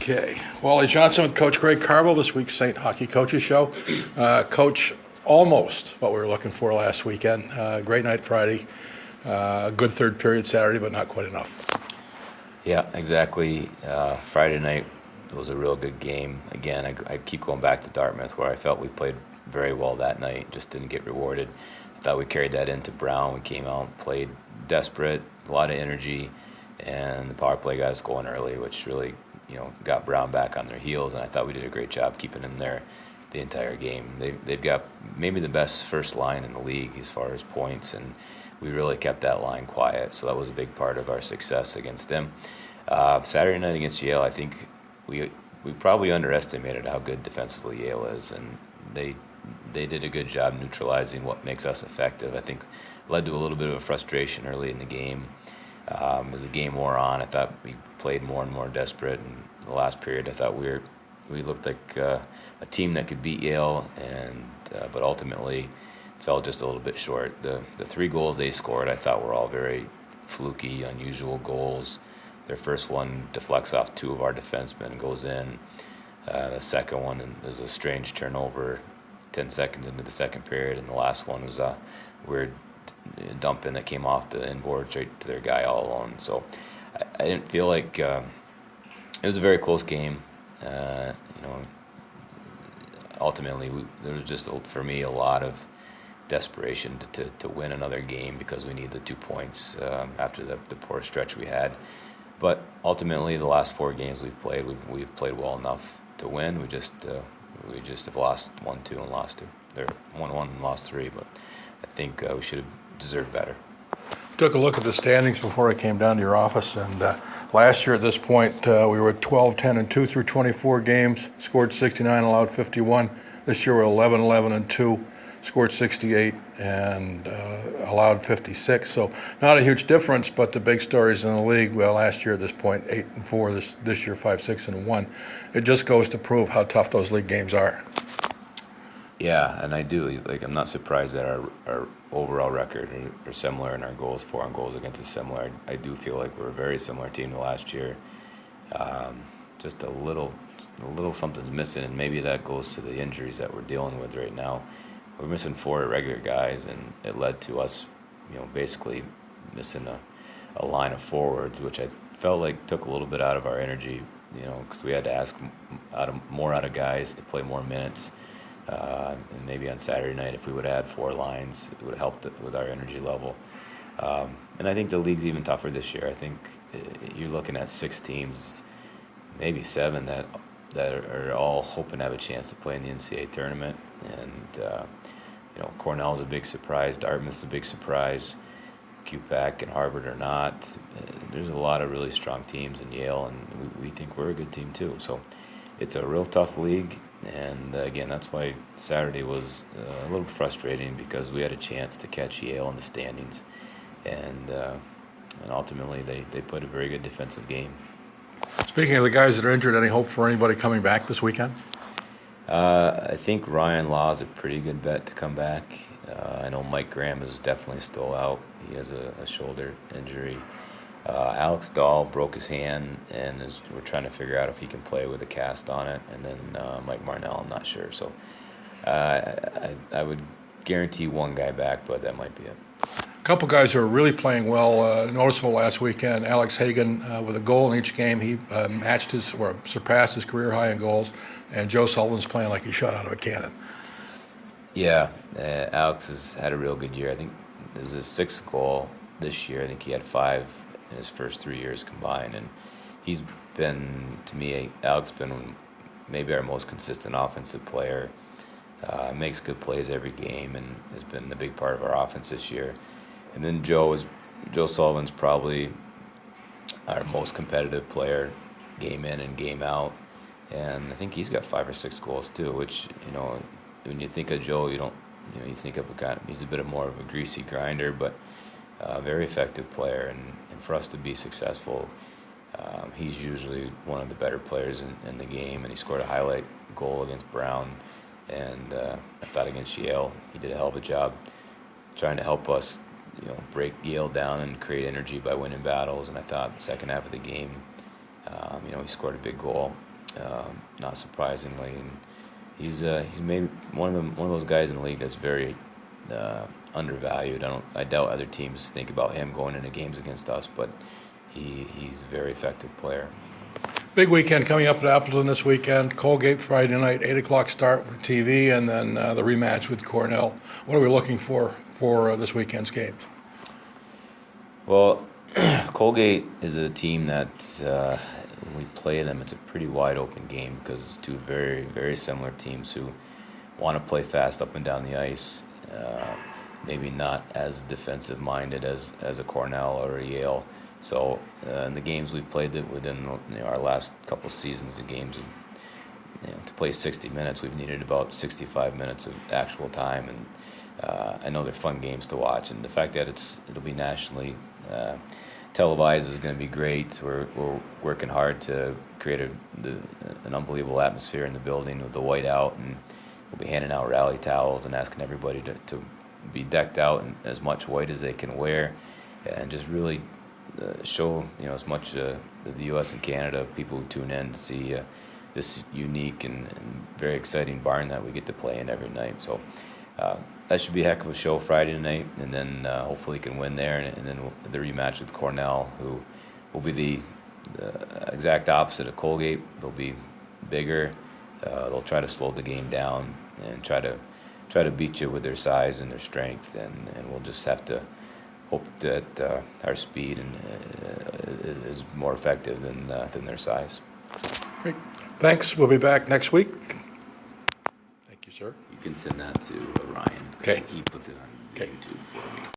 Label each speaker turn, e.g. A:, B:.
A: Okay. Wally Johnson with Coach Greg Carvel, this week's St. Hockey Coaches Show. Coach, almost what we were looking for last weekend. Great night Friday. Good third period Saturday, but not quite enough.
B: Yeah, exactly. Friday night was a real good game. Again, I keep going back to Dartmouth, where I felt we played very well that night, just didn't get rewarded. I thought we carried that into Brown. We came out, played desperate, a lot of energy, and the power play got us going early, which really, got Brown back on their heels, and I thought we did a great job keeping them there the entire game. They've got maybe the best first line in the league as far as points, and we really kept that line quiet, so that was a big part of our success against them. Saturday night against Yale, I think we probably underestimated how good defensively Yale is, and they did a good job neutralizing what makes us effective. I think led to a little bit of a frustration early in the game. As the game wore on, I thought we played more and more desperate. In the last period, I thought we looked like a team that could beat Yale, and but ultimately fell just a little bit short. The 3 goals they scored, I thought, were all very fluky, unusual goals. Their first one deflects off 2 of our defensemen and goes in. The second one is a strange turnover 10 seconds into the second period, and the last one was a weird dump in that came off the inboard straight to their guy all alone. So I didn't feel like it was a very close game. Ultimately, there was just, for me, a lot of desperation to win another game because we needed the 2 points after the poor stretch we had. But ultimately, the last 4 games we've played well enough to win. We just have lost 1-2 and lost 2. They're 1-1 and lost 3, but I think we should have deserved better.
A: Took a look at the standings before I came down to your office, and last year at this point we were 12-10-2 through 24 games, scored 69, allowed 51. This year we're 11-11-2, scored 68 and allowed 56. So not a huge difference, but the big stories in the league, well, last year at this point 8-4, this year 5-6-1. It just goes to prove how tough those league games are.
B: Yeah, and I do. I'm not surprised that our overall record are similar, and our goals for and goals against is similar. I do feel like we're a very similar team to last year. Just a little something's missing, and maybe that goes to the injuries that we're dealing with right now. We're missing 4 regular guys, and it led to us, basically missing a line of forwards, which I felt like took a little bit out of our energy, because we had to ask more out of guys to play more minutes. And maybe on Saturday night, if we would add 4 lines, it would have helped with our energy level. And I think the league's even tougher this year. I think you're looking at 6 teams, maybe 7 that are all hoping to have a chance to play in the NCAA tournament. And Cornell's a big surprise. Dartmouth's a big surprise. QPAC and Harvard are not. There's a lot of really strong teams in Yale, and we think we're a good team too. So it's a real tough league. And again, that's why Saturday was a little frustrating, because we had a chance to catch Yale in the standings, and ultimately they put a very good defensive game.
A: Speaking of the guys that are injured, any hope for anybody coming back this weekend?
B: I think Ryan Law is a pretty good bet to come back. I know Mike Graham is definitely still out. He has a shoulder injury. Alex Dahl broke his hand, and we're trying to figure out if he can play with a cast on it. And then Mike Marnell, I'm not sure. So I would guarantee 1 guy back, but that might be it.
A: A couple guys who are really playing well, noticeable last weekend. Alex Hagan with a goal in each game. He surpassed his career high in goals. And Joe Sullivan's playing like he shot out of a cannon.
B: Yeah, Alex has had a real good year. I think it was his 6th goal this year. I think he had 5 in his first 3 years combined, and he's been, to me, Alex been maybe our most consistent offensive player. Makes good plays every game, and has been a big part of our offense this year. And then Joe Sullivan's probably our most competitive player, game in and game out, and I think he's got 5 or 6 goals too. Which, when you think of Joe, you think of a guy. He's a bit more of a greasy grinder, but very effective player, and for us to be successful, he's usually one of the better players in the game, and he scored a highlight goal against Brown, and I thought against Yale he did a hell of a job trying to help us break Yale down and create energy by winning battles. And I thought the second half of the game, he scored a big goal, not surprisingly, and he's maybe one of those guys in the league that's very undervalued. I doubt other teams think about him going into games against us, but he's a very effective player.
A: Big weekend coming up at Appleton this weekend. Colgate Friday night, 8 o'clock start for TV, and then the rematch with Cornell. What are we looking for this weekend's games?
B: Well, Colgate is a team that when we play them, it's a pretty wide open game because it's two very, very similar teams who want to play fast up and down the ice. Maybe not as defensive minded as a Cornell or a Yale. So in the games we've played within our last couple seasons, the games to play 60 minutes, we've needed about 65 minutes of actual time, and I know they're fun games to watch. And the fact that it'll be nationally televised is going to be great. We're working hard to create an unbelievable atmosphere in the building with the white out, and we'll be handing out rally towels and asking everybody to be decked out in as much white as they can wear, and just really show as much the U.S. and Canada people who tune in to see this unique and very exciting barn that we get to play in every night. So that should be a heck of a show Friday night, and then hopefully can win there, and then the rematch with Cornell, who will be the exact opposite of Colgate. They'll be bigger. They'll try to slow the game down and try to beat you with their size and their strength, and we'll just have to hope that our speed is more effective than their size.
A: Great. Thanks. We'll be back next week. Thank you, sir.
B: You can send that to Ryan.
A: Okay.
B: He puts it on YouTube for me.